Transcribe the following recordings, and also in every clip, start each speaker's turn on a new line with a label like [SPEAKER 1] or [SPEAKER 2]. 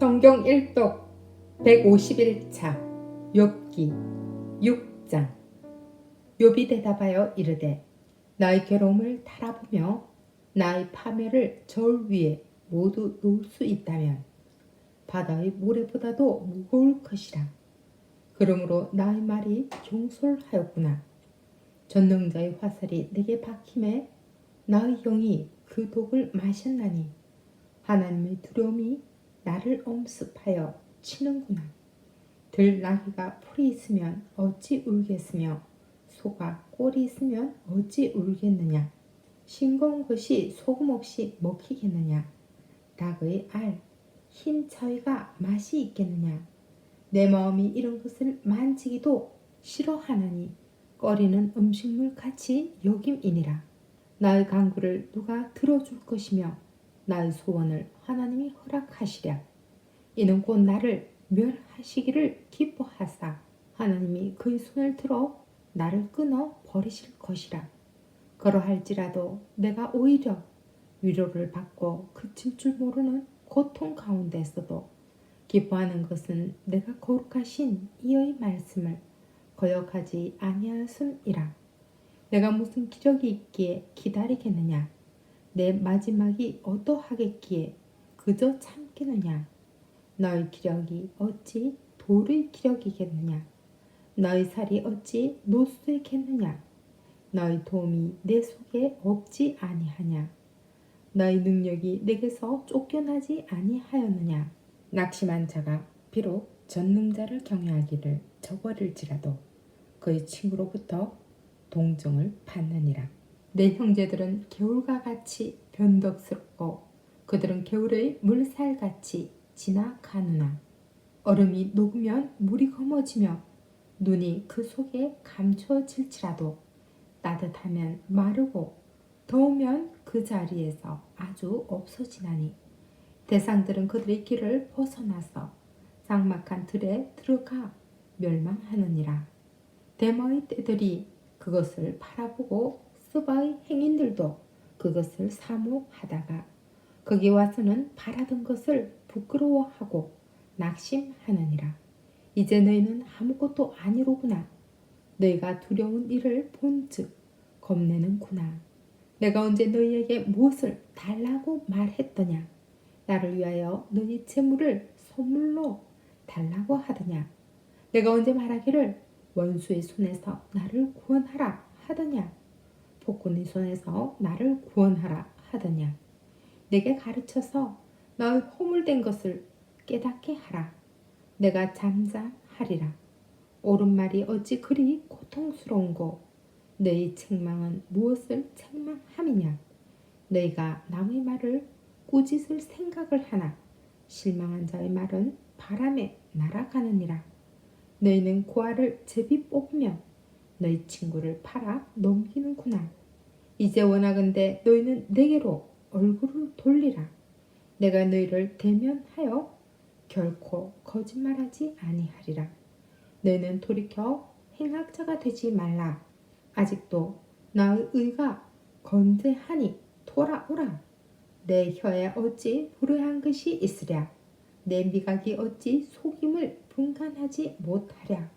[SPEAKER 1] 성경 1독 151차 욥기 6장. 욥이 대답하여 이르되 나의 괴로움을 달아보며 나의 파멸을 저울 위에 모두 놓을 수 있다면 바다의 모래보다도 무거울 것이라. 그러므로 나의 말이 종솔하였구나. 전능자의 화살이 내게 박힘에 나의 영이 그 독을 마셨나니 하나님의 두려움이 나를 엄습하여 치는구나. 들나귀가 풀이 있으면 어찌 울겠으며 소가 꼴이 있으면 어찌 울겠느냐. 싱거운 것이 소금 없이 먹히겠느냐. 닭의 알, 흰 차위가 맛이 있겠느냐. 내 마음이 이런 것을 만지기도 싫어하나니 꺼리는 음식물 같이 여김이니라. 나의 간구를 누가 들어줄 것이며 나의 소원을 하나님이 허락하시랴. 이는 곧 나를 멸하시기를 기뻐하사 하나님이 그의 손을 들어 나를 끊어 버리실 것이라. 그러할지라도 내가 오히려 위로를 받고 그칠 줄 모르는 고통 가운데서도 기뻐하는 것은 내가 거룩하신 이의 말씀을 거역하지 아니하였음이라. 내가 무슨 기력이 있기에 기다리겠느냐. 내 마지막이 어떠하겠기에 그저 참겠느냐. 너의 기력이 어찌 돌의 기력이겠느냐. 너의 살이 어찌 노쇠겠느냐. 너의 도움이 내 속에 없지 아니하냐. 너의 능력이 내게서 쫓겨나지 아니하였느냐. 낙심한 자가 비록 전능자를 경외하기를 저버릴지라도 그의 친구로부터 동정을 받느니라. 내 형제들은 겨울과 같이 변덕스럽고 그들은 겨울의 물살같이 지나가느나. 얼음이 녹으면 물이 검어지며 눈이 그 속에 감춰질지라도 따뜻하면 마르고 더우면 그 자리에서 아주 없어지나니. 대상들은 그들의 길을 벗어나서 삭막한 들에 들어가 멸망하느니라. 데마의 떼들이 그것을 바라보고 스바의 행인들도 그것을 사모하다가 거기 와서는 바라던 것을 부끄러워하고 낙심하느니라. 이제 너희는 아무것도 아니로구나. 너희가 두려운 일을 본즉 겁내는구나. 내가 언제 너희에게 무엇을 달라고 말했더냐. 나를 위하여 너희 재물을 선물로 달라고 하더냐. 내가 언제 말하기를 원수의 손에서 나를 구원하라 하더냐. 폭군의 손에서 나를 구원하라 하더냐. 내게 가르쳐서 너의 허물된 것을 깨닫게 하라. 내가 잠잠하리라. 옳은 말이 어찌 그리 고통스러운고 너희 책망은 무엇을 책망함이냐. 너희가 남의 말을 꾸짖을 생각을 하나 실망한 자의 말은 바람에 날아가느니라. 너희는 고아를 제비 뽑으며 너희 친구를 팔아 넘기는구나. 이제 원하건대 너희는 내게로 얼굴을 돌리라. 내가 너희를 대면하여 결코 거짓말하지 아니하리라. 너희는 돌이켜 행악자가 되지 말라. 아직도 나의 의가 건재하니 돌아오라. 내 혀에 어찌 불의한 것이 있으랴. 내 미각이 어찌 속임을 분간하지 못하랴.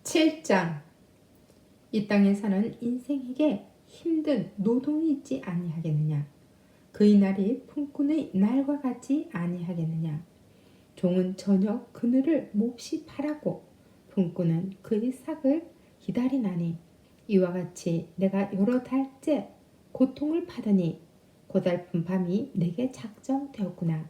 [SPEAKER 1] 7장. 이 땅에 사는 인생에게 힘든 노동이 있지 아니하겠느냐. 그의 날이 품꾼의 날과 같지 아니하겠느냐. 종은 저녁 그늘을 몹시 바라고 품꾼은 그의 삭을 기다리나니. 이와 같이 내가 여러 달째 고통을 받으니 고달픈 밤이 내게 작정되었구나.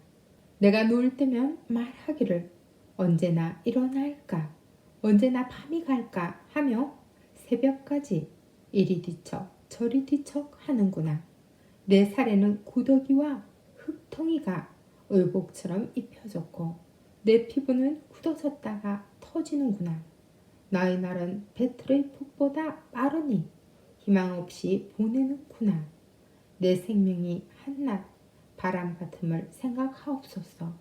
[SPEAKER 1] 내가 누울 때면 말하기를 언제나 일어날까, 언제나 밤이 갈까 하며 새벽까지 이리 뒤척 저리 뒤척 하는구나. 내 살에는 구더기와 흙덩이가 의복처럼 입혀졌고 내 피부는 굳어졌다가 터지는구나. 나의 날은 배틀의 북보다 빠르니 희망 없이 보내는구나. 내 생명이 한낱 바람 같음을 생각하옵소서.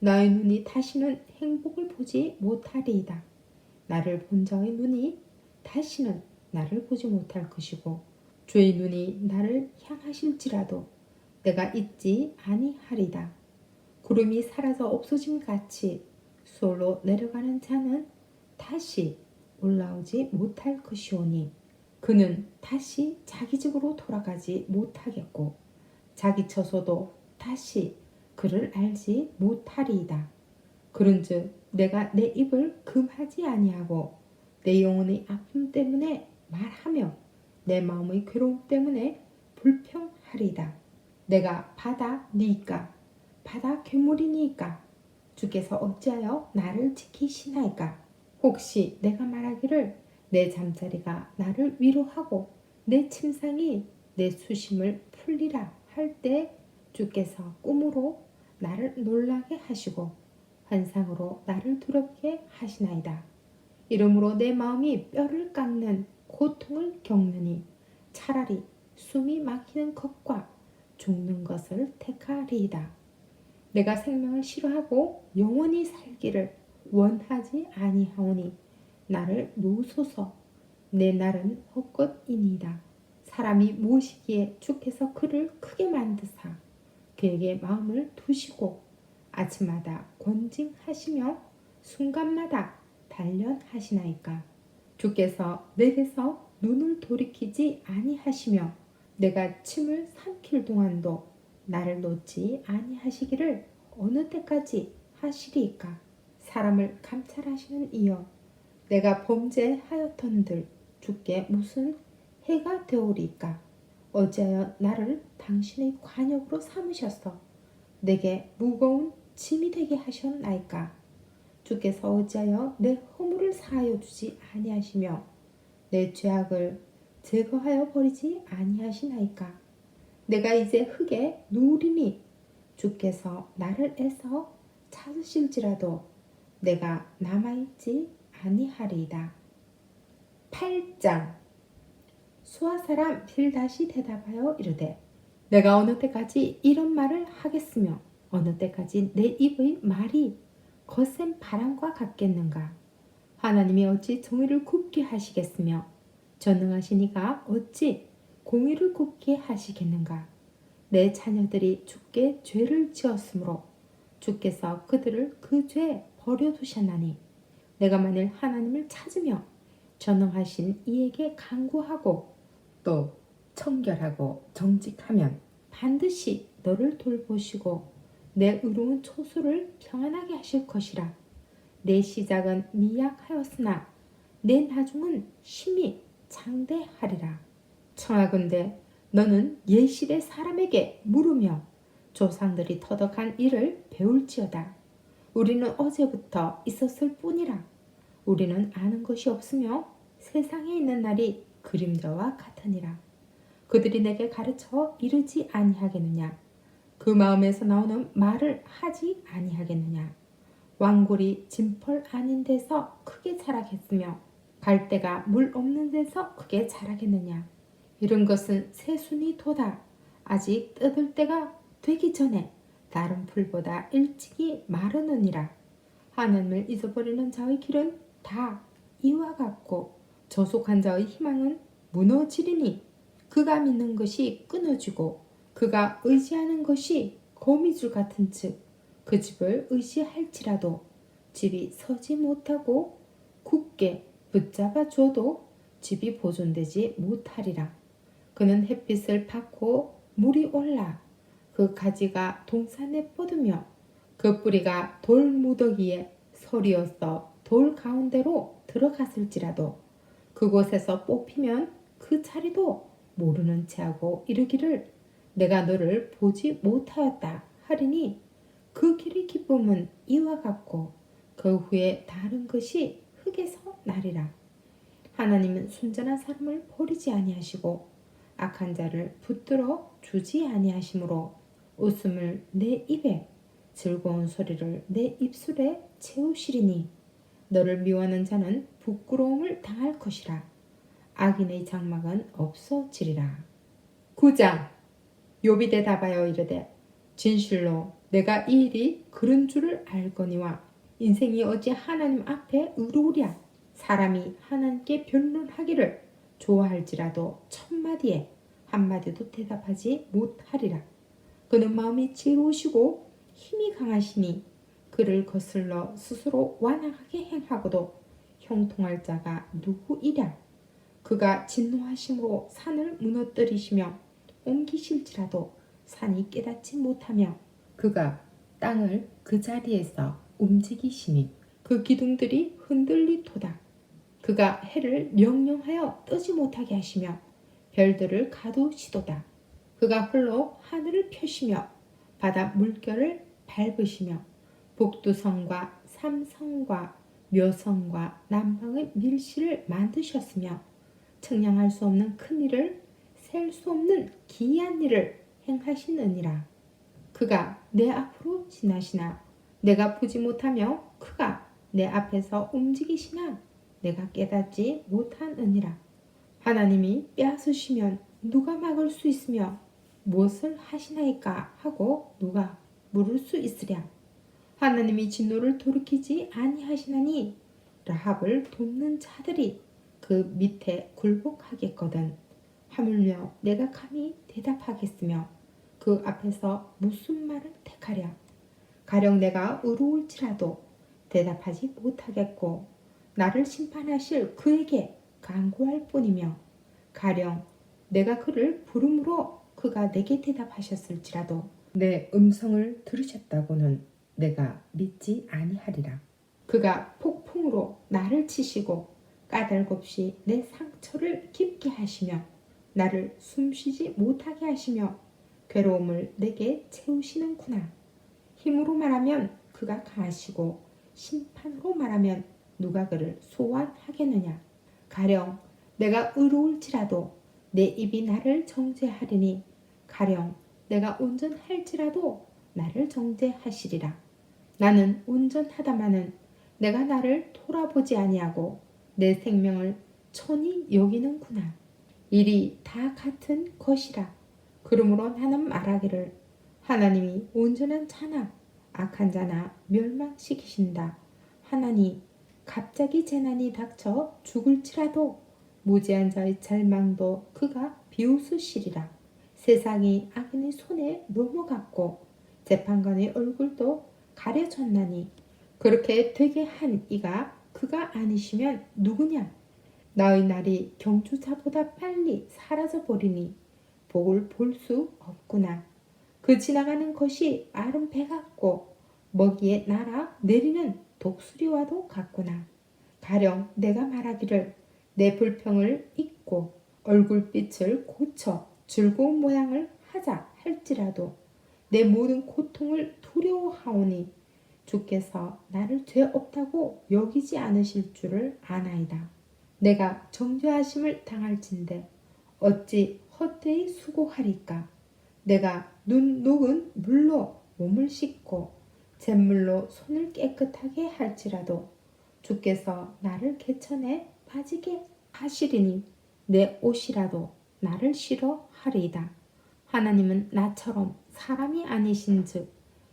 [SPEAKER 1] 나의 눈이 다시는 행복을 보지 못하리이다. 나를 본 자의 눈이 다시는 나를 보지 못할 것이고 주의 눈이 나를 향하실지라도 내가 잊지 아니하리다. 구름이 사라져 없어짐 같이 수월로 내려가는 자는 다시 올라오지 못할 것이오니 그는 다시 자기 집으로 돌아가지 못하겠고 자기 처소도 다시 그를 알지 못하리이다. 그런즉 내가 내 입을 금하지 아니하고 내 영혼의 아픔 때문에 말하며 내 마음의 괴로움 때문에 불평하리이다. 내가 바다니이까 바다 괴물이니이까 주께서 어찌하여 나를 지키시나이까. 혹시 내가 말하기를 내 잠자리가 나를 위로하고 내 침상이 내 수심을 풀리라 할 때 주께서 꿈으로 나를 놀라게 하시고 환상으로 나를 두렵게 하시나이다. 이러므로 내 마음이 뼈를 깎는 고통을 겪느니 차라리 숨이 막히는 것과 죽는 것을 택하리이다. 내가 생명을 싫어하고 영원히 살기를 원하지 아니하오니 나를 놓으소서. 내 날은 헛것이니이다. 사람이 무엇이기에 주께서 그를 크게 만드사 그에게 마음을 두시고 아침마다 권징하시며 순간마다 단련하시나이까. 주께서 내게서 눈을 돌이키지 아니하시며 내가 침을 삼킬 동안도 나를 놓지 아니하시기를 어느 때까지 하시리이까. 사람을 감찰하시는 이여 내가 범죄하였던들 주께 무슨 해가 되오리이까. 어찌하여 나를 당신의 관역으로 삼으셔서 내게 무거운 짐이 되게 하셨나이까. 주께서 어찌하여 내 허물을 사하여 주지 아니하시며 내 죄악을 제거하여 버리지 아니하시나이까. 내가 이제 흙에 누우리니 주께서 나를 애써 찾으실지라도 내가 남아있지 아니하리이다. 8장. 수아 사람 빌닷이 대답하여 이르되 내가 어느 때까지 이런 말을 하겠으며 어느 때까지 내 입의 말이 거센 바람과 같겠는가. 하나님이 어찌 정의를 굽게 하시겠으며 전능하시니가 어찌 공의를 굽게 하시겠는가. 내 자녀들이 주께 죄를 지었으므로 주께서 그들을 그 죄에 버려두셨나니 내가 만일 하나님을 찾으며 전능하신 이에게 간구하고 또 청결하고 정직하면 반드시 너를 돌보시고 내 의로운 초소를 평안하게 하실 것이라. 내 시작은 미약하였으나 내 나중은 심히 장대하리라. 청하건대 너는 옛시대 사람에게 물으며 조상들이 터득한 일을 배울지어다. 우리는 어제부터 있었을 뿐이라. 우리는 아는 것이 없으며 세상에 있는 날이 그림자와 같으니라. 그들이 내게 가르쳐 이르지 아니하겠느냐. 그 마음에서 나오는 말을 하지 아니하겠느냐. 왕골이 진펄 아닌 데서 크게 자라겠으며 갈대가 물 없는 데서 크게 자라겠느냐. 이런 것은 새순이 돋아 아직 뜯을 때가 되기 전에 다른 풀보다 일찍이 마르느니라. 하나님을 잊어버리는 자의 길은 다 이와 같고 저속한 자의 희망은 무너지리니 그가 믿는 것이 끊어지고 그가 의지하는 것이 거미줄 같은 즉 그 집을 의지할지라도 집이 서지 못하고 굳게 붙잡아 줘도 집이 보존되지 못하리라. 그는 햇빛을 받고 물이 올라 그 가지가 동산에 뻗으며 그 뿌리가 돌무더기에 서리어서 돌 가운데로 들어갔을지라도 그곳에서 뽑히면 그 자리도 모르는 체하고 이르기를 내가 너를 보지 못하였다 하리니 그 길의 기쁨은 이와 같고 그 후에 다른 것이 흙에서 나리라. 하나님은 순전한 사람을 버리지 아니하시고 악한 자를 붙들어 주지 아니하시므로 웃음을 내 입에 즐거운 소리를 내 입술에 채우시리니 너를 미워하는 자는 부끄러움을 당할 것이라. 악인의 장막은 없어지리라. 9장. 욥이 대답하여 이르되 진실로 내가 이 일이 그런 줄을 알거니와 인생이 어찌 하나님 앞에 의로우랴. 사람이 하나님께 변론하기를 좋아할지라도 천마디에 한마디도 대답하지 못하리라. 그는 마음이 지혜로우시고 힘이 강하시니 그를 거슬러 스스로 완악하게 행하고도 형통할 자가 누구이랴. 그가 진노하심으로 산을 무너뜨리시며 옮기실지라도 산이 깨닫지 못하며 그가 땅을 그 자리에서 움직이시니 그 기둥들이 흔들리도다. 그가 해를 명령하여 뜨지 못하게 하시며 별들을 가두시도다. 그가 홀로 하늘을 펴시며 바다 물결을 밟으시며 북두성과 삼성과 묘성과 남방의 밀실을 만드셨으며 측량할 수 없는 큰 일을 셀 수 없는 기이한 일을 행하시느니라. 그가 내 앞으로 지나시나 내가 보지 못하며 그가 내 앞에서 움직이시나 내가 깨닫지 못하느니라. 하나님이 빼앗으시면 누가 막을 수 있으며 무엇을 하시나이까 하고 누가 물을 수 있으랴. 하나님이 진노를 돌이키지 아니하시나니 라합을 돕는 자들이 그 밑에 굴복하겠거든. 하물며 내가 감히 대답하겠으며 그 앞에서 무슨 말을 택하랴. 가령 내가 의로울지라도 대답하지 못하겠고 나를 심판하실 그에게 간구할 뿐이며 가령 내가 그를 부름으로 그가 내게 대답하셨을지라도 내 음성을 들으셨다고는 내가 믿지 아니하리라. 그가 폭풍으로 나를 치시고 까닭없이 내 상처를 깊게 하시며 나를 숨쉬지 못하게 하시며 괴로움을 내게 채우시는구나. 힘으로 말하면 그가 강하시고 심판으로 말하면 누가 그를 소환하겠느냐. 가령 내가 의로울지라도 내 입이 나를 정죄하리니 가령 내가 온전할지라도 나를 정죄하시리라. 나는 온전하다마는 내가 나를 돌아보지 아니하고 내 생명을 천히 여기는구나. 일이 다 같은 것이라. 그러므로 나는 말하기를 하나님이 온전한 자나 악한 자나 멸망시키신다 하나니 갑자기 재난이 닥쳐 죽을지라도 무지한 자의 절망도 그가 비웃으시리라. 세상이 악인의 손에 넘어갔고 재판관의 얼굴도 가려졌나니 그렇게 되게 한 이가 그가 아니시면 누구냐. 나의 날이 경주자보다 빨리 사라져 버리니 복을 볼 수 없구나. 그 지나가는 것이 마른 배 같고 먹이에 날아 내리는 독수리와도 같구나. 가령 내가 말하기를 내 불평을 잊고 얼굴빛을 고쳐 즐거운 모양을 하자 할지라도 내 모든 고통을 두려워하오니 주께서 나를 죄 없다고 여기지 않으실 줄을 아나이다. 내가 정죄하심을 당할진대 어찌 헛되이 수고하리까. 내가 눈 녹은 물로 몸을 씻고 잿물로 손을 깨끗하게 할지라도 주께서 나를 개천에 빠지게 하시리니 내 옷이라도 나를 싫어하리이다. 하나님은 나처럼 사람이 아니신즉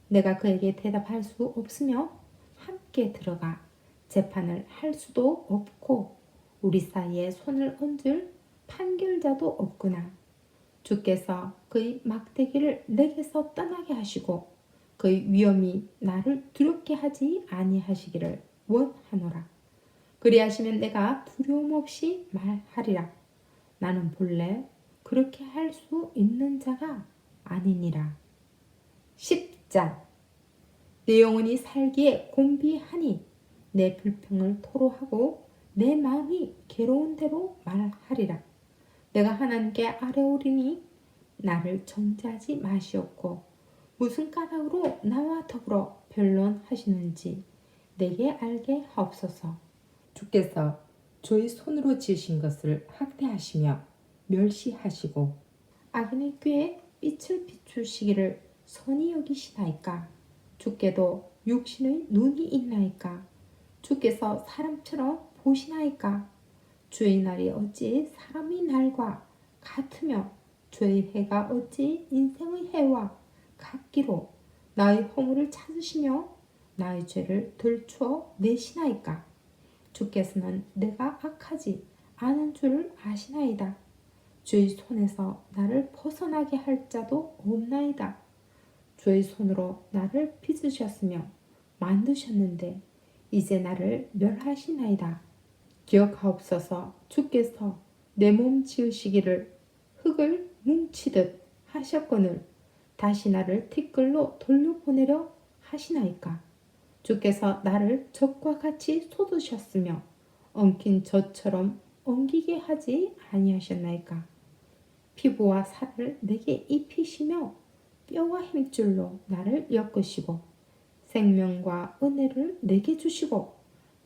[SPEAKER 1] 내가 그에게 대답할 수 없으며 함께 들어가 재판을 할 수도 없고 우리 사이에 손을 얹을 판결자도 없구나. 주께서 그의 막대기를 내게서 떠나게 하시고 그의 위엄이 나를 두렵게 하지 아니하시기를 원하노라. 그리하시면 내가 두려움 없이 말하리라. 나는 본래 그렇게 할 수 있는 자가 아니니라. 10장. 내 영혼이 살기에 곤비하니 내 불평을 토로하고 내 마음이 괴로운 대로 말하리라. 내가 하나님께 아뢰오리니 나를 정죄하지 마시옵고 무슨 까닭으로 나와 더불어 변론하시는지 내게 알게 하옵소서. 주께서 주의 손으로 지으신 것을 학대하시며 멸시하시고 악인의 꾀에 빛을 비추시기를 선히 여기시나이까. 주께도 육신의 눈이 있나이까. 주께서 사람처럼 보시나이까. 주의 날이 어찌 사람의 날과 같으며 주의 해가 어찌 인생의 해와 같기로 나의 허물을 찾으시며 나의 죄를 들추어 내시나이까. 주께서는 내가 악하지 않은 줄을 아시나이다. 주의 손에서 나를 벗어나게 할 자도 없나이다. 주의 손으로 나를 빚으셨으며 만드셨는데 이제 나를 멸하시나이다. 기억하옵소서. 주께서 내 몸 지으시기를 흙을 뭉치듯 하셨거늘 다시 나를 티끌로 돌려보내려 하시나이까. 주께서 나를 젖과 같이 쏟으셨으며 엉킨 젖처럼 엉기게 하지 아니하셨나이까. 피부와 살을 내게 입히시며 뼈와 힘줄로 나를 엮으시고 생명과 은혜를 내게 주시고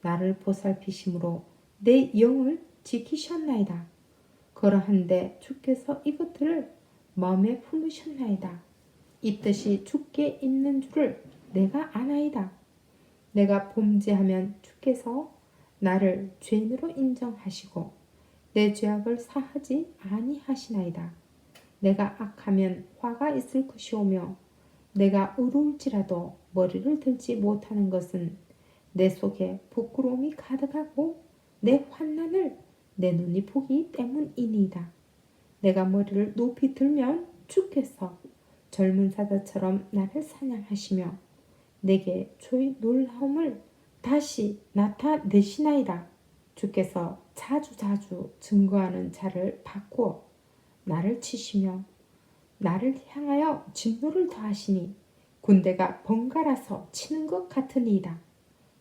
[SPEAKER 1] 나를 보살피심으로 내 영을 지키셨나이다. 그러한데 주께서 이것들을 마음에 품으셨나이다. 이 뜻이 주께 있는 줄을 내가 아나이다. 내가 범죄하면 주께서 나를 죄인으로 인정하시고 내 죄악을 사하지 아니하시나이다. 내가 악하면 화가 있을 것이오며 내가 의로울지라도 머리를 들지 못하는 것은 내 속에 부끄러움이 가득하고 내 환난을 내 눈이 보기 때문이니이다. 내가 머리를 높이 들면 주께서 젊은 사자처럼 나를 사냥하시며 내게 주의 놀라움을 다시 나타내시나이다. 주께서 자주자주 증거하는 자를 바꾸어 나를 치시며 나를 향하여 진노를 더하시니 군대가 번갈아서 치는 것 같으니이다.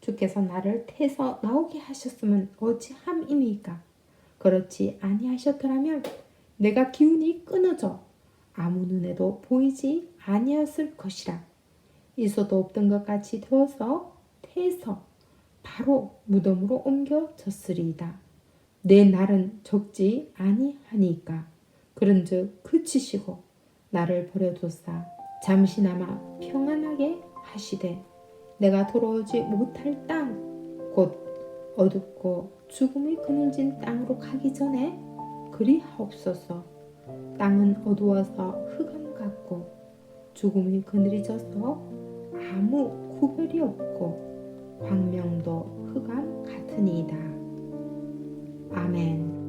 [SPEAKER 1] 주께서 나를 태서 나오게 하셨으면 어찌함이니까. 그렇지 아니하셨더라면 내가 기운이 끊어져 아무 눈에도 보이지 아니었을 것이라. 있어도 없던 것 같이 되어서 태서 바로 무덤으로 옮겨졌으리이다. 내 날은 적지 아니하니까. 그런즉 그치시고 나를 버려두사 잠시나마 평안하게 하시되 내가 돌아오지 못할 땅 곧 어둡고 죽음이 그늘진 땅으로 가기 전에 그리하옵소서. 땅은 어두워서 흑암 같고 죽음이 그늘이 져서 아무 구별이 없고 광명도 흑암 같으니이다. 아멘.